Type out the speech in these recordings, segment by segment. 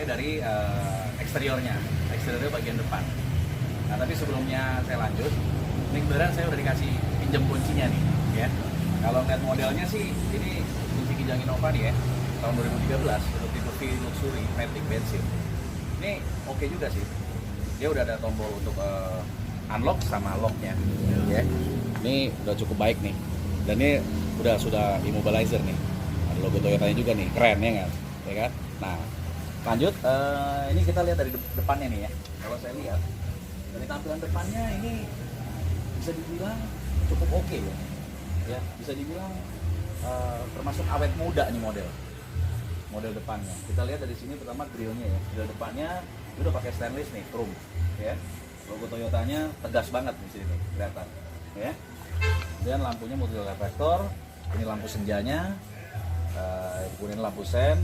mulai dari eksteriornya bagian depan. Nah tapi sebelumnya saya lanjut, ini kebetulan saya udah dikasih pinjam kuncinya nih ya. Kalau lihat modelnya sih ini kunci Kijang Innova nih ya, tahun 2013 untuk tipe V Luxury Matic bensin. Ini oke juga sih, dia udah ada tombol untuk unlock sama locknya ya. Ini udah cukup baik nih, dan ini sudah immobilizer nih, ada logo Toyotanya juga nih, keren ya kan. Nah lanjut, ini kita lihat dari depannya nih ya. Kalau saya lihat dari tampilan depannya ini bisa dibilang cukup oke ya, bisa dibilang termasuk awet muda nih model depannya. Kita lihat dari sini pertama grillnya ya, grill depannya udah pakai stainless nih, chrome ya, logo Toyotanya tegas banget di sini kelihatan ya. Kemudian lampunya multi reflektor, ini lampu senjanya, kemudian lampu sen,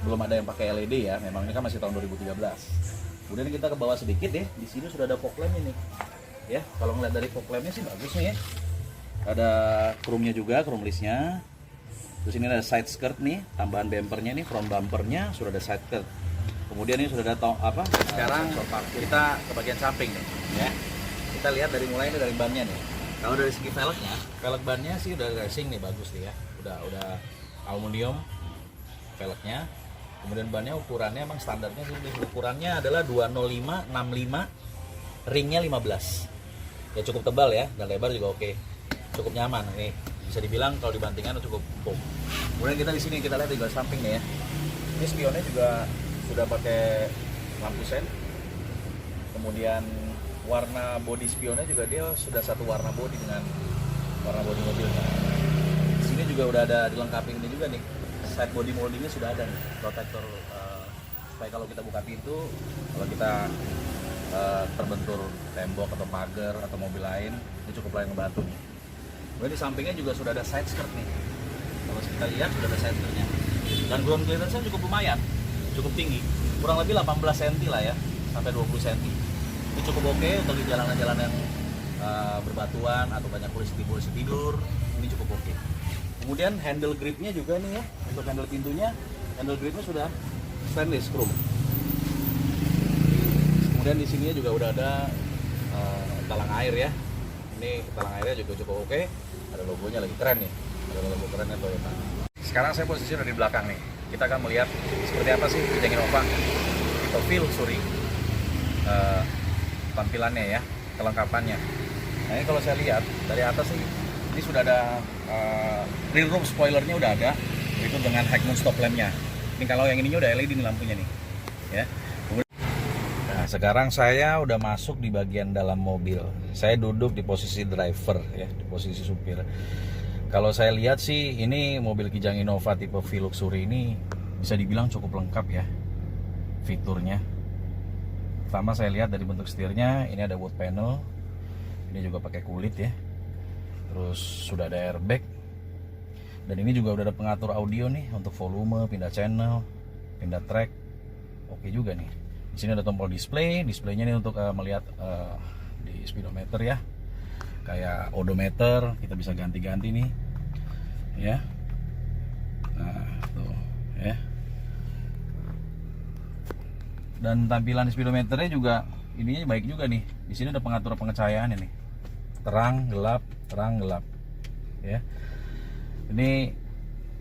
belum ada yang pakai LED ya, memang ini kan masih tahun 2013. Kemudian kita ke bawah sedikit deh, di sini sudah ada fog lamp ini ya. Kalau ngeliat dari fog lampnya sih bagus nih ya, ada chrome-nya juga, chrome listnya. Terus ini ada side skirt nih, tambahan bumpernya nih, front bumpernya sudah ada side skirt. Kemudian ini sudah ada sekarang kita ke bagian samping nih ya. Kita lihat dari mulai ini dari bannya nih. Kalau dari segi velgnya, velg bannya sih udah racing nih, bagus nih ya. Udah aluminium velgnya. Kemudian bannya ukurannya emang standarnya sih, ukurannya adalah 205/65, ringnya 15. Ya cukup tebal ya, dan lebar juga oke. Cukup nyaman nih. Bisa dibilang kalau dibandingkan cukup empuk. Kemudian kita di sini kita lihat di garis samping nih ya. Ini spionnya juga sudah pakai lampu sen. Kemudian warna bodi spionnya juga dia sudah satu warna bodi dengan warna bodi mobilnya. Di sini juga udah ada dilengkapi ini juga nih. Side body moldingnya sudah ada nih, protektor supaya kalau kita buka pintu, kalau kita terbentur tembok atau pagar atau mobil lain, ini cukup layak membantu nih. Kemudian di sampingnya juga sudah ada side skirt nih. Kalau kita lihat sudah ada side skirtnya. Dan ground clearance-nya cukup lumayan, cukup tinggi, kurang lebih 18 cm lah ya, sampai 20 cm. Ini cukup oke untuk di jalan-jalan yang berbatuan atau banyak polisi tidur, ini cukup oke. Kemudian handle gripnya juga nih ya, untuk handle pintunya, handle gripnya sudah stainless chrome. Kemudian di sini juga udah ada talang air ya. Ini talang airnya juga cukup oke. Ada logonya lagi keren nih, ada logo kerennya Toyota. Sekarang saya posisi udah di belakang nih. Kita akan melihat seperti apa sih Kijang Innova tipe V Luxury, tampilannya ya, kelengkapannya. Nah ini kalau saya lihat dari atas sih, ini sudah ada rear room spoilernya udah ada, itu dengan high mount stop lampnya. Ini kalau yang ininya udah LED nih lampunya nih ya. Nah sekarang saya udah masuk di bagian dalam mobil. Saya duduk di posisi driver ya, di posisi supir. Kalau saya lihat sih ini mobil Kijang Innova tipe V Luxury ini bisa dibilang cukup lengkap ya fiturnya. Pertama saya lihat dari bentuk setirnya, ini ada wood panel, ini juga pakai kulit ya. Terus sudah ada airbag, dan ini juga udah ada pengatur audio nih untuk volume, pindah channel, pindah track, oke juga nih. Di sini ada tombol displaynya nih untuk melihat di speedometer ya, kayak odometer kita bisa ganti-ganti nih, ya. Nah tuh ya. Dan tampilan di speedometernya juga ininya baik juga nih. Di sini ada pengatur pengecahayaannya nih, terang gelap ya. Ini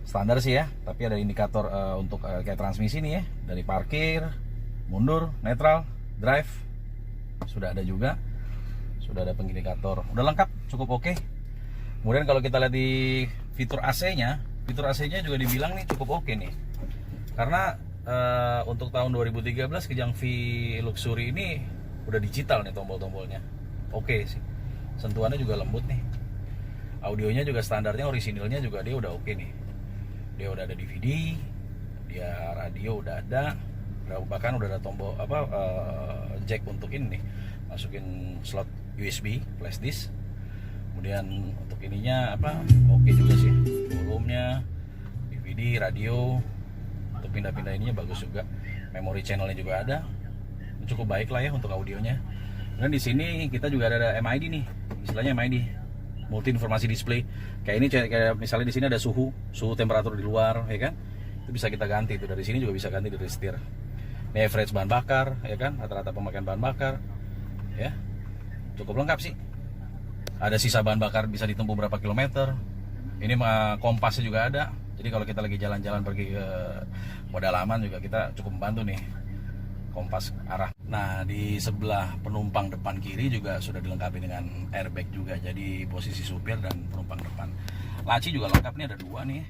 standar sih ya, tapi ada indikator untuk kayak transmisi nih ya, dari parkir, mundur, netral, drive sudah ada juga, sudah ada pengindikator, udah lengkap, cukup oke. Kemudian kalau kita lihat di fitur AC-nya juga dibilang nih cukup oke nih, karena untuk tahun 2013 Kijang V Luxury ini udah digital nih tombol-tombolnya, oke sih. Sentuhannya juga lembut nih. Audionya juga standarnya orisinilnya juga dia udah oke nih. Dia udah ada DVD, dia radio udah ada, bahkan udah ada tombol jack untuk ini nih, masukin slot USB flash disk. Kemudian untuk ininya oke juga sih. Volumenya, DVD, radio, untuk pindah-pindah ininya bagus juga. Memory channelnya juga ada. Cukup baik lah ya untuk audionya. Dan di sini kita juga ada MID nih, istilahnya MID, multi informasi display. Kayak ini, kayak misalnya di sini ada suhu temperatur di luar, ya kan? Itu bisa kita ganti itu dari sini juga bisa ganti dari setir. Ini average bahan bakar, ya kan, rata-rata pemakaian bahan bakar, ya cukup lengkap sih. Ada sisa bahan bakar bisa ditempuh berapa kilometer. Ini kompasnya juga ada. Jadi kalau kita lagi jalan-jalan pergi ke pedalaman juga kita cukup membantu nih, kompas arah. Nah, di sebelah penumpang depan kiri juga sudah dilengkapi dengan airbag juga. Jadi posisi supir dan penumpang depan. Laci juga lengkap nih, ada 2 nih,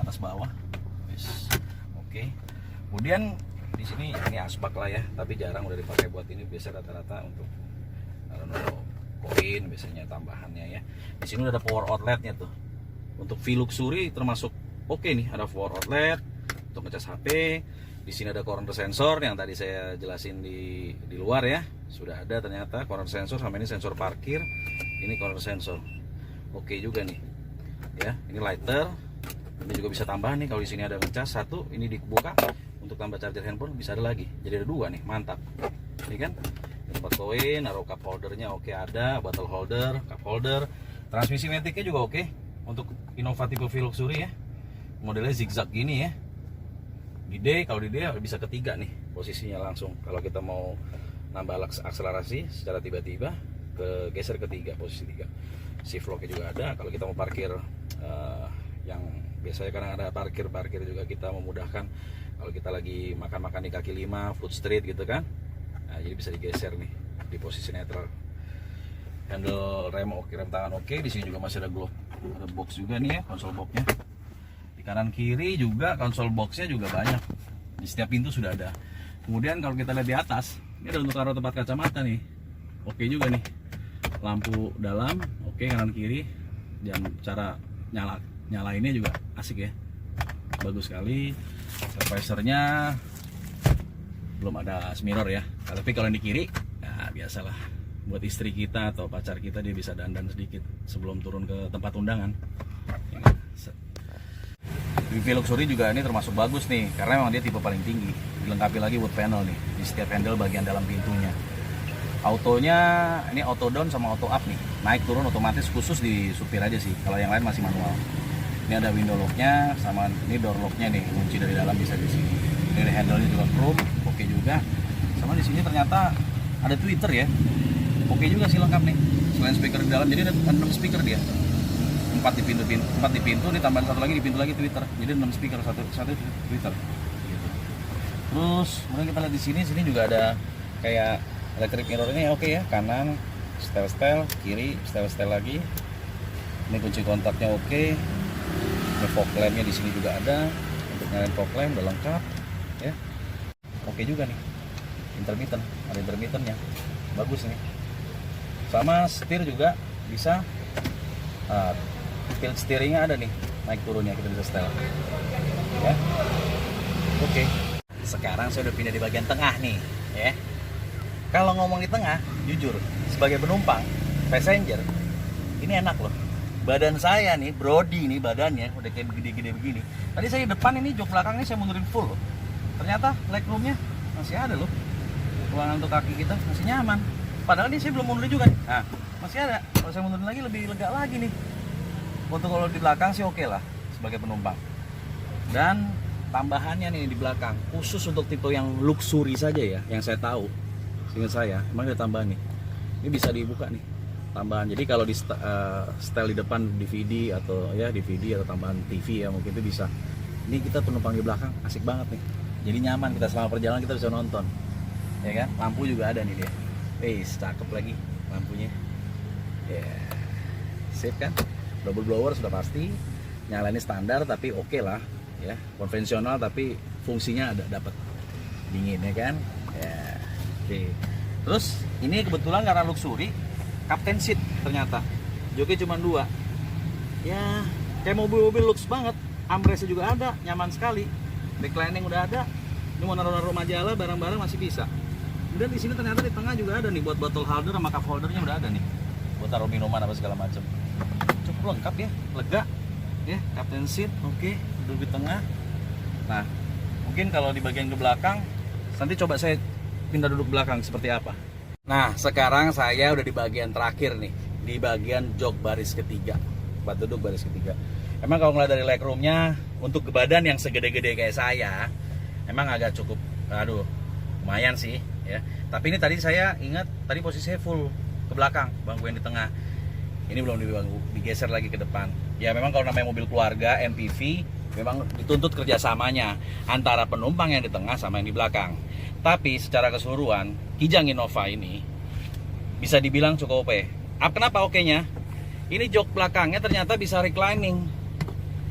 atas bawah. Yes. Oke. Kemudian di sini ini asbak lah ya, tapi jarang udah dipakai buat ini. Biasa rata-rata untuk koin biasanya tambahannya ya. Di sini udah ada power outletnya tuh. Untuk V-Luxury termasuk oke nih, ada power outlet untuk ngecas HP. Di sini ada corner sensor yang tadi saya jelasin di luar ya. Sudah ada ternyata corner sensor, sama ini sensor parkir. Ini corner sensor. Oke juga nih. Ya, ini lighter. Ini juga bisa tambah nih kalau di sini ada ngecas satu, ini dibuka untuk tambah charger handphone bisa ada lagi. Jadi ada 2 nih, mantap. Ini kan tempat koin, naruh cup holdernya oke ada, bottle holder, cup holder. Transmisi maticnya juga oke. Untuk inovatif V-Luxury ya. Modelnya zigzag gini ya. Di D, kalau di D bisa ketiga nih posisinya langsung. Kalau kita mau nambah akselerasi secara tiba-tiba, geser ketiga, posisi 3. Shift locknya juga ada. Kalau kita mau parkir yang biasanya kadang ada parkir juga kita memudahkan kalau kita lagi makan-makan di kaki 5 food street gitu kan. Nah, jadi bisa digeser nih di posisi netral. Handle rem oke, rem tangan oke. Di sini juga masih ada glove, ada box juga nih ya, konsol boxnya. Di kanan kiri juga konsol boxnya juga banyak. Di setiap pintu sudah ada. Kemudian kalau kita lihat di atas, ini ada untuk taruh tempat kacamata nih. Oke juga nih. Lampu dalam, oke kanan kiri. Dan cara nyalainnya juga asik ya, bagus sekali. Visor-nya belum ada mirror ya, tapi kalau yang di kiri ya biasalah buat istri kita atau pacar kita, dia bisa dandan sedikit sebelum turun ke tempat undangan. V-Luxury juga ini termasuk bagus nih karena memang dia tipe paling tinggi. Dilengkapi lagi wood panel nih di setiap handle bagian dalam pintunya. Autonya ini auto down sama auto up nih, naik turun otomatis, khusus di supir aja sih, kalau yang lain masih manual. Ini ada window locknya sama ini door locknya nih, kunci dari dalam bisa di sini. Ini handle-nya juga chrome, oke juga. Sama di sini ternyata ada tweeter ya, oke juga sih, lengkap nih. Selain speaker di dalam, jadi ada 6 speaker dia. 4 di pintu, ini tambahan 1 lagi di pintu lagi tweeter. Jadi 6 speaker, satu tweeter. Gitu. Terus kemudian kita lihat di sini juga ada kayak electric mirror-nya oke ya, kanan setel, kiri setel lagi. Ini kunci kontaknya oke. Ini fog lamp-nya di sini juga ada. Untuk nyalain fog lamp udah lengkap ya. Oke juga nih. Intermittent, ada intermittent-nya. Bagus nih. Sama setir juga bisa. Tilt steering-nya ada nih, naik turunnya kita bisa setel. Ya. Oke. Sekarang saya udah pindah di bagian tengah nih, ya. Kalau ngomong di tengah, jujur, sebagai penumpang, passenger, ini enak loh. Badan saya nih, Brody nih badannya, udah kayak gede-gede begini. Tadi saya depan ini, jok belakangnya saya mundurin full loh. Ternyata legroomnya masih ada loh. Ruangan untuk kaki kita masih nyaman. Padahal ini saya belum mundurin juga nih. Nah, masih ada. Kalau saya mundurin lagi lebih lega lagi nih. Untuk kalau di belakang sih oke lah sebagai penumpang. Dan tambahannya nih di belakang, khusus untuk tipe yang luxury saja ya, yang saya tahu. Seingat saya, emang ada tambahan nih. Ini bisa dibuka nih, tambahan. Jadi kalau di setel di depan DVD atau tambahan TV ya mungkin itu bisa. Ini kita penumpang di belakang asik banget nih. Jadi nyaman, kita selama perjalanan kita bisa nonton. Ya kan? Lampu juga ada nih dia. Cakep lagi lampunya. Ya. Yeah. Sip kan? Double blower sudah pasti. Nyalainnya standar tapi oke lah ya. Konvensional tapi fungsinya ada, dapat dingin ya kan? Ya. Oke. Terus ini kebetulan karena luxury, captain seat ternyata. Joknya cuma 2. Ya, kayak mobil-mobil lux banget. Armrestnya juga ada, nyaman sekali. Reclining udah ada. Ini mau naruh-naruh majalah, barang-barang masih bisa. Kemudian di sini ternyata di tengah juga ada nih buat bottle holder sama cup holdernya udah ada nih. Buat taruh minuman apa segala macam. Cukup lengkap ya, lega. Ya, captain seat, oke, duduk di tengah. Nah, mungkin kalau di bagian ke belakang, nanti coba saya pindah duduk belakang seperti apa. Nah, sekarang saya udah di bagian terakhir nih, di bagian jok baris ketiga, tempat duduk baris ketiga. Emang kalau ngeliat dari legroomnya, untuk badan yang segede-gede kayak saya, emang agak cukup Aduh, lumayan sih ya. Tapi ini tadi saya ingat tadi posisinya full ke belakang, bangku yang di tengah. Ini belum digeser lagi ke depan. Ya memang kalau namanya mobil keluarga MPV memang dituntut kerjasamanya antara penumpang yang di tengah sama yang di belakang. Tapi secara keseluruhan Kijang Innova ini bisa dibilang cukup oke. Kenapa oke-nya? Ini jok belakangnya ternyata bisa reclining.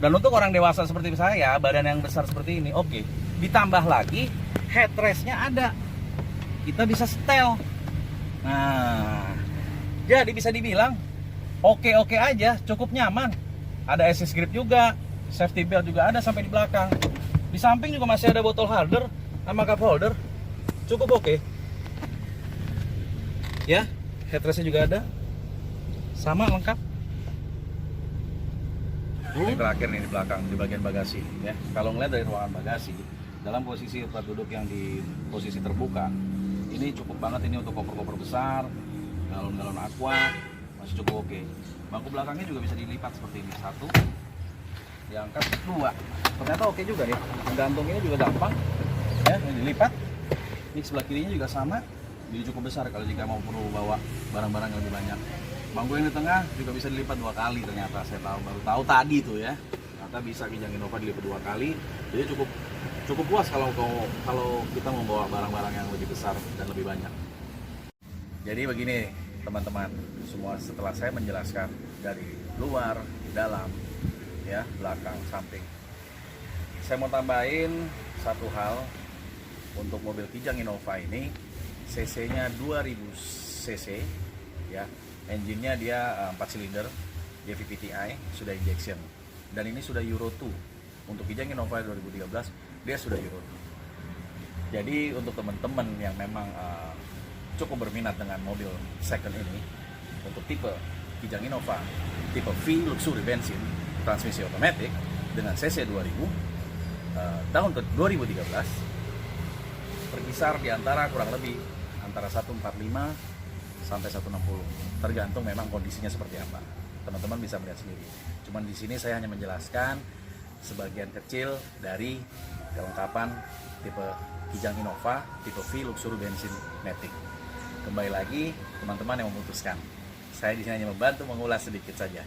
Dan untuk orang dewasa seperti saya, badan yang besar seperti ini, oke. Ditambah lagi headrestnya ada. Kita bisa setel. Nah, jadi bisa dibilang oke-oke aja, cukup nyaman. Ada assist grip juga, safety belt juga ada sampai di belakang. Di samping juga masih ada botol holder sama cup holder. Cukup oke. Ya, headrestnya juga ada. Sama lengkap. Yang terakhir nih di belakang, di bagian bagasi ya. Kalau ngeliat dari ruangan bagasi, dalam posisi tempat duduk yang di posisi terbuka, ini cukup banget ini untuk koper-koper besar, galon-galon aqua, masih cukup oke. Bangku belakangnya juga bisa dilipat seperti ini, satu, diangkat, dua. Ternyata oke juga ya. Menggantunginnya juga gampang, ya, ini dilipat. Ini sebelah kirinya juga sama, jadi cukup besar kalau jika mau perlu bawa barang-barang yang lebih banyak. Bangku yang di tengah juga bisa dilipat 2 kali ternyata, saya baru tahu tadi tuh ya. Ternyata bisa Kijang Innova dilipat 2 kali, jadi cukup puas kalau kita membawa barang-barang yang lebih besar dan lebih banyak. Jadi begini teman-teman, semua setelah saya menjelaskan dari luar, dalam, ya, belakang, samping, saya mau tambahin satu hal untuk mobil Kijang Innova ini. CC-nya 2000 cc, ya. Engine-nya dia 4 silinder JVPTi, sudah injection, dan ini sudah Euro 2. Untuk Kijang Innova 2013 dia sudah Euro 2. Jadi untuk teman-teman yang memang cukup berminat dengan mobil second ini, untuk tipe Kijang Innova tipe V Luxury bensin transmisi otomatis dengan cc 2000 tahun 2013, berkisar di antara kurang lebih antara 145 sampai 160, tergantung memang kondisinya seperti apa. Teman-teman bisa melihat sendiri. Cuman di sini saya hanya menjelaskan sebagian kecil dari kelengkapan tipe Kijang Innova tipe V Luxury bensin matic. Kembali lagi teman-teman yang memutuskan. Saya di sini hanya membantu mengulas sedikit saja.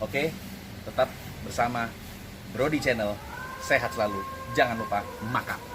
Oke, tetap bersama Brody Channel. Sehat selalu. Jangan lupa makan.